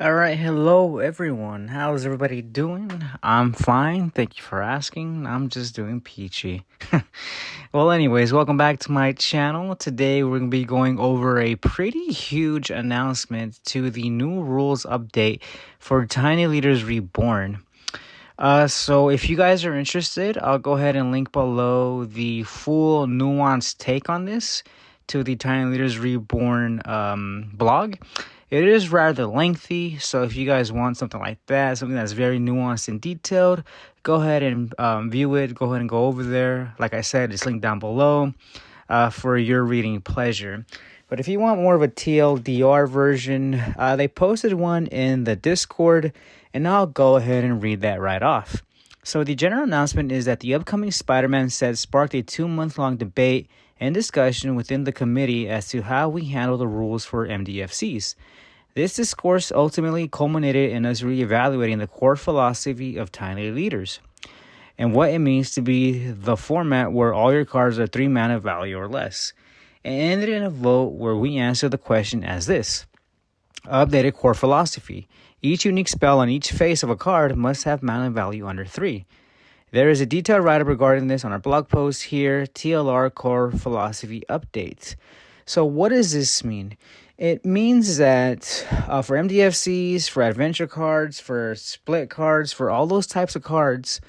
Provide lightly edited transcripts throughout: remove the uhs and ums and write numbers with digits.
All right, hello everyone. How's everybody doing? I'm fine. Thank you for asking. I'm just doing peachy. Well, anyways, welcome back to my channel. Today we're going to be going over a pretty huge announcement to the new rules update for Tiny Leaders Reborn. So if you guys are interested, I'll go ahead and link below the full nuanced take on this to the Tiny Leaders Reborn blog. It is rather lengthy, so if you guys want something like that, something that's very nuanced and detailed, go ahead and view it. Go ahead and go over there. Like I said, it's linked down below for your reading pleasure. But if you want more of a TLDR version, they posted one in the Discord, and I'll go ahead and read that right off. So the general announcement is that the upcoming Spider-Man set sparked a 2-month-long debate and discussion within the committee as to how we handle the rules for MDFCs. This discourse ultimately culminated in us reevaluating the core philosophy of Tiny Leaders and what it means to be the format where all your cards are 3 mana value or less, and ended in a vote where we answered the question as this: updated core philosophy. Each unique spell on each face of a card must have mana value under 3. There is a detailed write-up regarding this on our blog post here, TLR Core Philosophy Update. So what does this mean? It means that for MDFCs, for adventure cards, for split cards, for all those types of cards,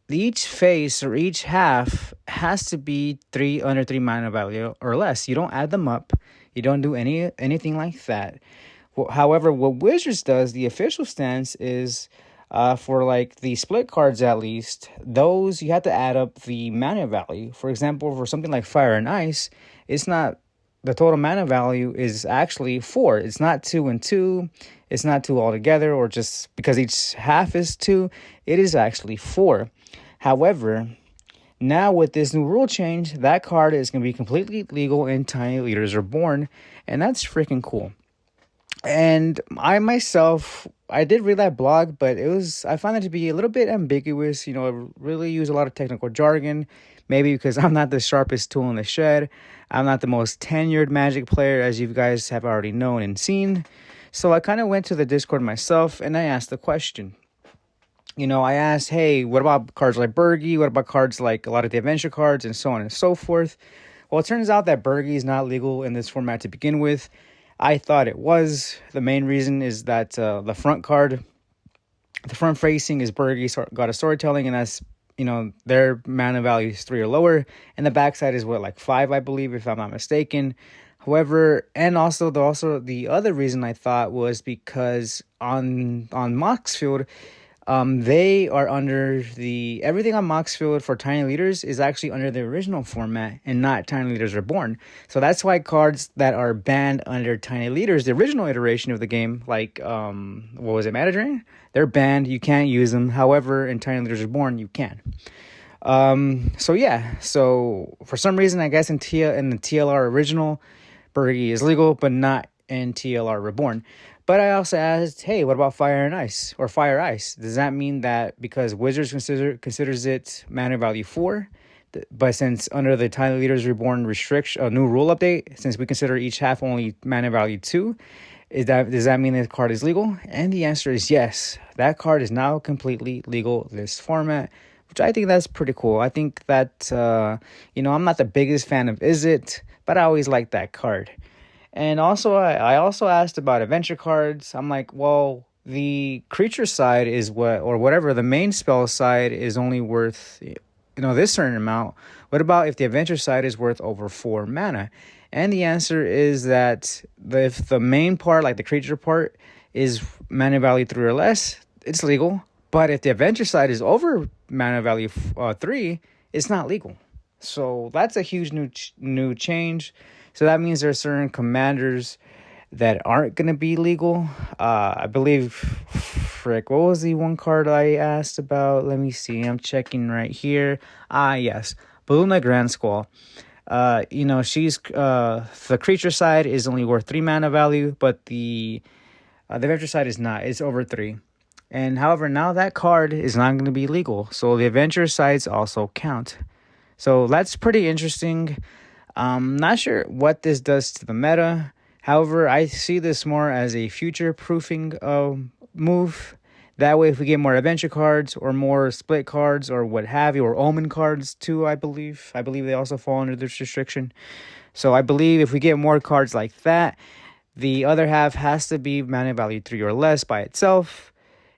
each face or each half has to be under 3 mana value or less. You don't add them up. You don't do anything like that. However, what Wizards does, the official stance is for like the split cards at least, those you have to add up the mana value. For example, for something like Fire and Ice, it's not, the total mana value is actually 4. It's not 2 and 2. It's not 2 altogether, or just because each half is 2. It is actually 4. However, now with this new rule change, that card is going to be completely legal in Tiny Leaders Reborn, and that's freaking cool. And I myself, I did read that blog, but I found it to be a little bit ambiguous. You know, it really used a lot of technical jargon. Maybe because I'm not the sharpest tool in the shed. I'm not the most tenured Magic player, as you guys have already known and seen. So I kind of went to the Discord myself and I asked the question. You know, I asked, hey, what about cards like Bergie? What about cards like a lot of the adventure cards and so on and so forth? Well, it turns out that Bergie is not legal in this format to begin with. I thought it was. The main reason is that the front card, the front facing is Bergie, got a storytelling, and that's, you know, their mana value is 3 or lower, and the backside is what, like 5, I believe, if I'm not mistaken. However, and also the other reason I thought was because on Moxfield, they are under everything on Moxfield for Tiny Leaders is actually under the original format and not Tiny Leaders Reborn. So that's why cards that are banned under Tiny Leaders, the original iteration of the game, like, what was it, Mana Drain? They're banned. You can't use them. However, in Tiny Leaders Reborn, you can. So yeah. So for some reason, I guess in the TLR original, Bergie is legal, but not in TLR Reborn. But I also asked, hey, what about Fire and Ice or Fire Ice? Does that mean that because Wizards considers it mana value 4, but since under the Tiny Leaders Reborn restriction, new rule update, since we consider each half only mana value 2, does that mean the card is legal? And the answer is yes. That card is now completely legal this format, which I think that's pretty cool. I think that I'm not the biggest fan of Izzet, but I always like that card. And also, I also asked about adventure cards. I'm like, well, the creature side is whatever, the main spell side is only worth, this certain amount. What about if the adventure side is worth over 4 mana? And the answer is that if the main part, like the creature part, is mana value 3 or less, it's legal. But if the adventure side is over mana value 3, it's not legal. So that's a huge new change. So that means there are certain commanders that aren't going to be legal. I believe, what was the one card I asked about? Let me see. I'm checking right here. Yes. Baluna Grand Squall. She's the creature side is only worth 3 mana value, but the adventure side is not. It's over 3. And however, now that card is not going to be legal. So the adventure sides also count. So that's pretty interesting. Not sure what this does to the meta. However, I see this more as a future-proofing move. That way, if we get more adventure cards or more split cards or what have you, or omen cards too, I believe they also fall under this restriction. So I believe if we get more cards like that, the other half has to be mana value 3 or less by itself.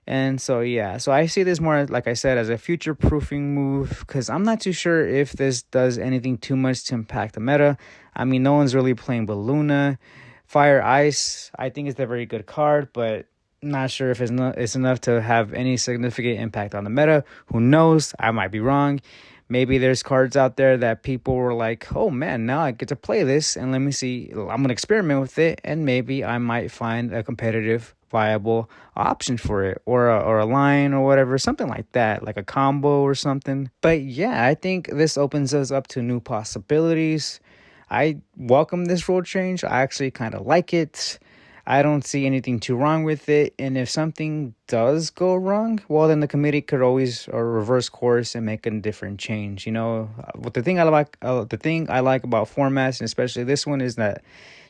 And so, yeah, so I see this more, like I said, as a future proofing move because I'm not too sure if this does anything too much to impact the meta. I mean, no one's really playing Baluna. Fire Ice, I think it's a very good card, but not sure if it's enough to have any significant impact on the meta. Who knows? I might be wrong. Maybe there's cards out there that people were like, oh man, now I get to play this and let me see. I'm going to experiment with it and maybe I might find a competitive, viable option for it or a line or whatever, something like that, like a combo or something. But yeah, I think this opens us up to new possibilities. I welcome this rule change. I actually kind of like it. I don't see anything too wrong with it. And if something does go wrong, well, then the committee could always reverse course and make a different change. You know, what the thing I like about formats, and especially this one, is that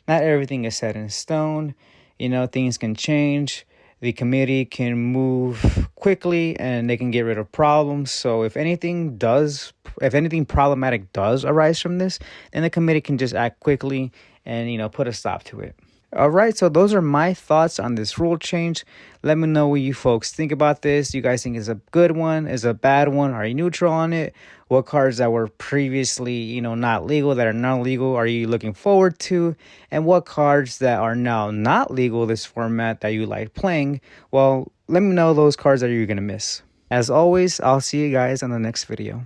not everything is set in stone. You know, things can change. The committee can move quickly and they can get rid of problems. So if anything problematic does arise from this, then the committee can just act quickly and, you know, put a stop to it. All right, so those are my thoughts on this rule change. Let me know what you folks think about this. You guys think it's a good one? Is a bad one? Are you neutral on it? What cards that were previously, you know, not legal, that are not legal, are you looking forward to? And what cards that are now not legal this format that you like playing? Well, let me know those cards that you're going to miss. As always, I'll see you guys on the next video.